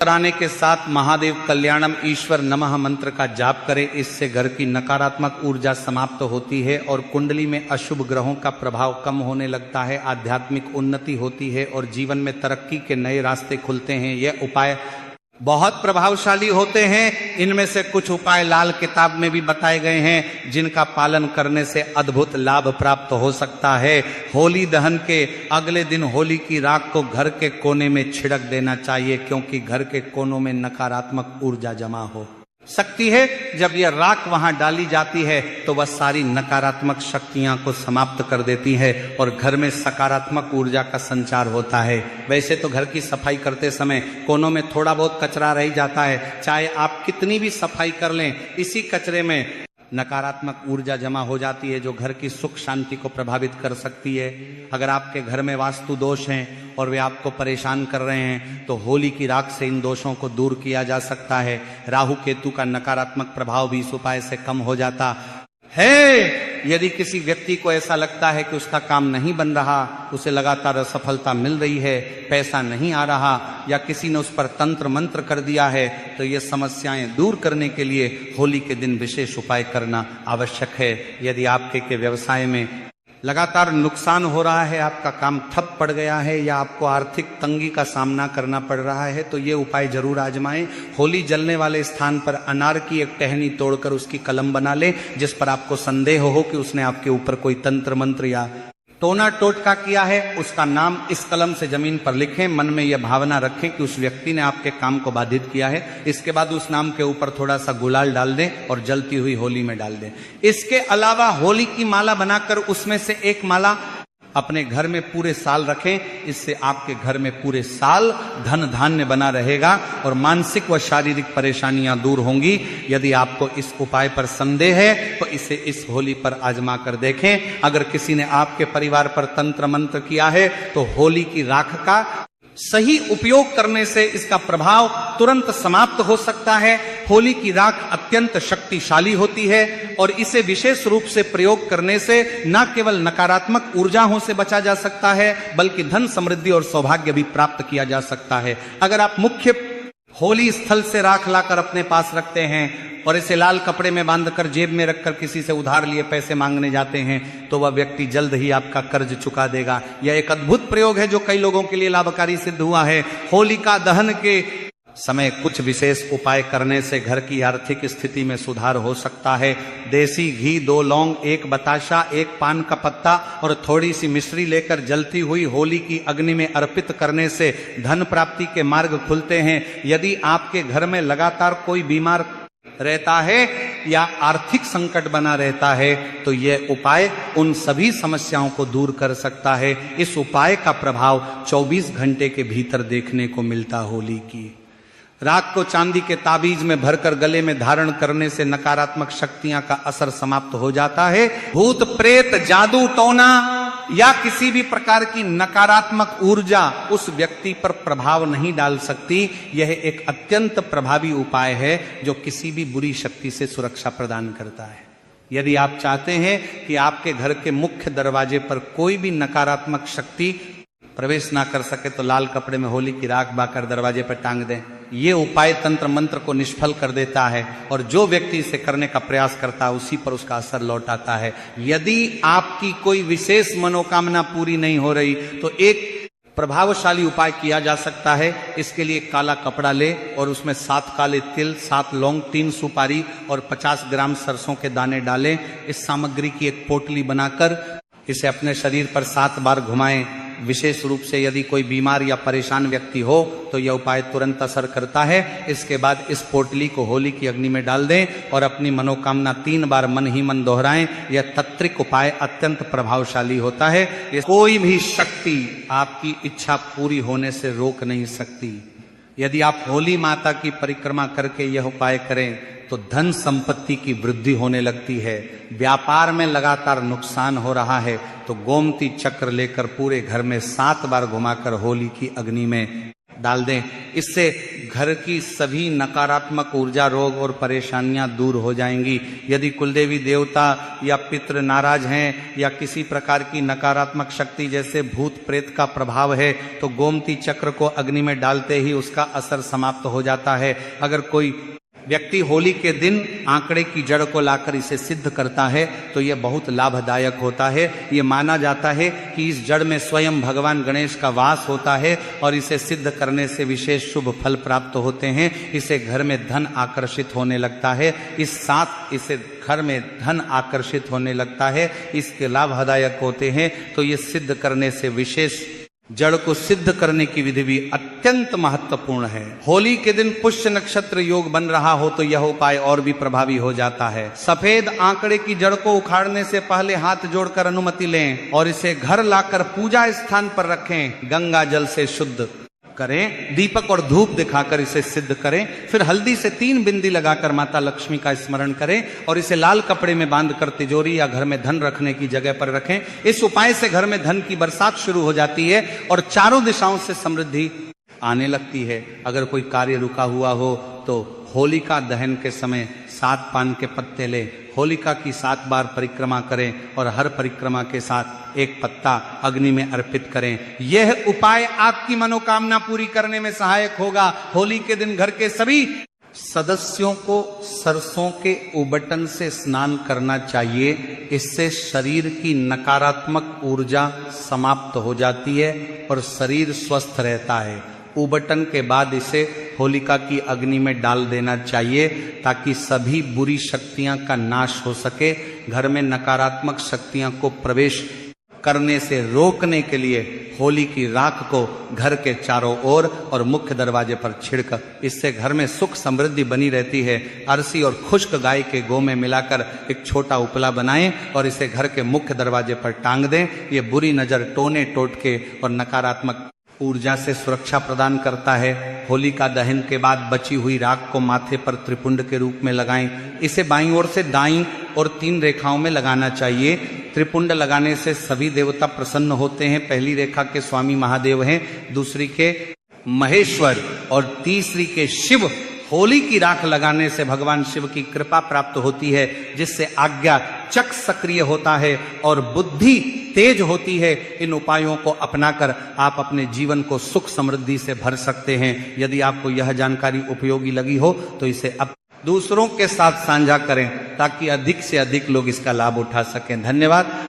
कराने के साथ महादेव कल्याणम ईश्वर नमः मंत्र का जाप करें। इससे घर की नकारात्मक ऊर्जा समाप्त होती है और कुंडली में अशुभ ग्रहों का प्रभाव कम होने लगता है, आध्यात्मिक उन्नति होती है और जीवन में तरक्की के नए रास्ते खुलते हैं। यह उपाय बहुत प्रभावशाली होते हैं। इनमें से कुछ उपाय लाल किताब में भी बताए गए हैं, जिनका पालन करने से अद्भुत लाभ प्राप्त हो सकता है। होली दहन के अगले दिन होली की राख को घर के कोने में छिड़क देना चाहिए, क्योंकि घर के कोनों में नकारात्मक ऊर्जा जमा हो सकती है। जब यह राख वहां डाली जाती है तो वह सारी नकारात्मक शक्तियां को समाप्त कर देती है और घर में सकारात्मक ऊर्जा का संचार होता है। वैसे तो घर की सफाई करते समय कोनों में थोड़ा बहुत कचरा रह जाता है, चाहे आप कितनी भी सफाई कर लें, इसी कचरे में नकारात्मक ऊर्जा जमा हो जाती है जो घर की सुख शांति को प्रभावित कर सकती है। अगर आपके घर में वास्तु दोष हैं और वे आपको परेशान कर रहे हैं तो होली की राख से इन दोषों को दूर किया जा सकता है। राहु केतु का नकारात्मक प्रभाव भी इस उपाय से कम हो जाता है। यदि किसी व्यक्ति को ऐसा लगता है कि उसका काम नहीं बन रहा, उसे लगातार असफलता मिल रही है, पैसा नहीं आ रहा, या किसी ने उस पर तंत्र मंत्र कर दिया है, तो ये समस्याएं दूर करने के लिए होली के दिन विशेष उपाय करना आवश्यक है। यदि आपके के व्यवसाय में लगातार नुकसान हो रहा है, आपका काम ठप पड़ गया है या आपको आर्थिक तंगी का सामना करना पड़ रहा है, तो ये उपाय जरूर आजमाएं। होली जलने वाले स्थान पर अनार की एक टहनी तोड़कर उसकी कलम बना लें। जिस पर आपको संदेह हो कि उसने आपके ऊपर कोई तंत्र मंत्र या टोना टोटका किया है, उसका नाम इस कलम से जमीन पर लिखें। मन में यह भावना रखें कि उस व्यक्ति ने आपके काम को बाधित किया है। इसके बाद उस नाम के ऊपर थोड़ा सा गुलाल डाल दें और जलती हुई होली में डाल दें। इसके अलावा होली की माला बनाकर उसमें से एक माला अपने घर में पूरे साल रखें। इससे आपके घर में पूरे साल धन धान्य बना रहेगा और मानसिक व शारीरिक परेशानियां दूर होंगी। यदि आपको इस उपाय पर संदेह है तो इसे इस होली पर आजमा कर देखें। अगर किसी ने आपके परिवार पर तंत्र मंत्र किया है तो होली की राख का सही उपयोग करने से इसका प्रभाव तुरंत समाप्त हो सकता है। होली की राख अत्यंत शक्तिशाली होती है और इसे विशेष रूप से प्रयोग करने से न केवल नकारात्मक ऊर्जाओं से बचा जा सकता है, बल्कि धन समृद्धि और सौभाग्य भी प्राप्त किया जा सकता है। अगर आप मुख्य होली स्थल से राख लाकर अपने पास रखते हैं और इसे लाल कपड़े में बांधकर जेब में रखकर किसी से उधार लिए पैसे मांगने जाते हैं, तो वह व्यक्ति जल्द ही आपका कर्ज चुका देगा। यह एक अद्भुत प्रयोग है जो कई लोगों के लिए लाभकारी सिद्ध हुआ है। होलिका दहन के समय कुछ विशेष उपाय करने से घर की आर्थिक स्थिति में सुधार हो सकता है। देसी घी, 2 लौंग, 1 बताशा, 1 पान का पत्ता और थोड़ी सी मिश्री लेकर जलती हुई होली की अग्नि में अर्पित करने से धन प्राप्ति के मार्ग खुलते हैं। यदि आपके घर में लगातार कोई बीमार रहता है या आर्थिक संकट बना रहता है तो यह उपाय उन सभी समस्याओं को दूर कर सकता है। इस उपाय का प्रभाव 24 घंटे के भीतर देखने को मिलता। होली की राख को चांदी के ताबीज में भरकर गले में धारण करने से नकारात्मक शक्तियां का असर समाप्त हो जाता है। भूत प्रेत, जादू टोना या किसी भी प्रकार की नकारात्मक ऊर्जा उस व्यक्ति पर प्रभाव नहीं डाल सकती। यह एक अत्यंत प्रभावी उपाय है जो किसी भी बुरी शक्ति से सुरक्षा प्रदान करता है। यदि आप चाहते हैं कि आपके घर के मुख्य दरवाजे पर कोई भी नकारात्मक शक्ति प्रवेश ना कर सके तो लाल कपड़े में होली की राख बाकर दरवाजे पर टांग दें। ये उपाय तंत्र मंत्र को निष्फल कर देता है और जो व्यक्ति इसे करने का प्रयास करता है उसी पर उसका असर लौट आता है। यदि आपकी कोई विशेष मनोकामना पूरी नहीं हो रही तो एक प्रभावशाली उपाय किया जा सकता है। इसके लिए काला कपड़ा ले और उसमें 7 काले तिल, 7 लौंग, 3 सुपारी और 50 ग्राम सरसों के दाने डालें। इस सामग्री की एक पोटली बनाकर इसे अपने शरीर पर 7 बार घुमाएं। विशेष रूप से यदि कोई बीमार या परेशान व्यक्ति हो तो यह उपाय तुरंत असर करता है। इसके बाद इस पोटली को होली की अग्नि में डाल दें और अपनी मनोकामना 3 बार मन ही मन दोहराएं। यह तंत्रिक उपाय अत्यंत प्रभावशाली होता है। कोई भी शक्ति आपकी इच्छा पूरी होने से रोक नहीं सकती। यदि आप होली माता की परिक्रमा करके यह उपाय करें तो धन संपत्ति की वृद्धि होने लगती है। व्यापार में लगातार नुकसान हो रहा है तो गोमती चक्र लेकर पूरे घर में 7 बार घुमाकर होली की अग्नि में डाल दें। इससे घर की सभी नकारात्मक ऊर्जा, रोग और परेशानियां दूर हो जाएंगी। यदि कुलदेवी देवता या पितृ नाराज हैं या किसी प्रकार की नकारात्मक शक्ति जैसे भूत प्रेत का प्रभाव है तो गोमती चक्र को अग्नि में डालते ही उसका असर समाप्त हो जाता है। अगर कोई व्यक्ति होली के दिन आंकड़े की जड़ को लाकर इसे सिद्ध करता है तो यह बहुत लाभदायक होता है। ये माना जाता है कि इस जड़ में स्वयं भगवान गणेश का वास होता है और इसे सिद्ध करने से विशेष शुभ फल प्राप्त होते हैं। इसे घर में धन आकर्षित होने लगता है। इस साथ इसे घर में धन आकर्षित होने लगता है, इसके लाभदायक होते हैं। तो ये सिद्ध करने से विशेष जड़ को सिद्ध करने की विधि भी अत्यंत महत्वपूर्ण है। होली के दिन पुष्य नक्षत्र योग बन रहा हो तो यह उपाय और भी प्रभावी हो जाता है। सफेद आंकड़े की जड़ को उखाड़ने से पहले हाथ जोड़कर अनुमति लें और इसे घर लाकर पूजा स्थान पर रखें। गंगा जल से शुद्ध करें, दीपक और धूप दिखाकर इसे सिद्ध करें। फिर हल्दी से 3 बिंदी लगाकर माता लक्ष्मी का स्मरण करें और इसे लाल कपड़े में बांधकर तिजोरी या घर में धन रखने की जगह पर रखें। इस उपाय से घर में धन की बरसात शुरू हो जाती है और चारों दिशाओं से समृद्धि आने लगती है। अगर कोई कार्य रुका हुआ हो तो होलिका दहन के समय 7 पान के पत्ते ले, होलिका की 7 बार परिक्रमा करें और हर परिक्रमा के साथ एक पत्ता अग्नि में अर्पित करें। यह उपाय आपकी मनोकामना पूरी करने में सहायक होगा। होली के दिन घर के सभी सदस्यों को सरसों के उबटन से स्नान करना चाहिए। इससे शरीर की नकारात्मक ऊर्जा समाप्त हो जाती है और शरीर स्वस्थ रहता है। उबटन के बाद इसे होलिका की अग्नि में डाल देना चाहिए ताकि सभी बुरी शक्तियां का नाश हो सके। घर में नकारात्मक शक्तियां को प्रवेश करने से रोकने के लिए होली की राख को घर के चारों ओर और मुख्य दरवाजे पर छिड़क, इससे घर में सुख समृद्धि बनी रहती है। अरसी और खुश्क गाय के गौ में मिलाकर एक छोटा उपला बनाएं और इसे घर के मुख्य दरवाजे पर टांग दें। ये बुरी नजर, टोने टोटके और नकारात्मक ऊर्जा से सुरक्षा प्रदान करता है। होलिका दहन के बाद बची हुई राख को माथे पर त्रिपुंड के रूप में लगाएं। इसे बाईं ओर से दाईं और 3 रेखाओं में लगाना चाहिए। त्रिपुंड लगाने से सभी देवता प्रसन्न होते हैं। पहली रेखा के स्वामी महादेव हैं, दूसरी के महेश्वर और तीसरी के शिव। होली की राख लगाने से भगवान शिव की कृपा प्राप्त होती है, जिससे आज्ञा चक्र सक्रिय होता है और बुद्धि तेज होती है। इन उपायों को अपनाकर आप अपने जीवन को सुख समृद्धि से भर सकते हैं। यदि आपको यह जानकारी उपयोगी लगी हो तो इसे अब दूसरों के साथ साझा करें ताकि अधिक से अधिक लोग इसका लाभ उठा सकें। धन्यवाद।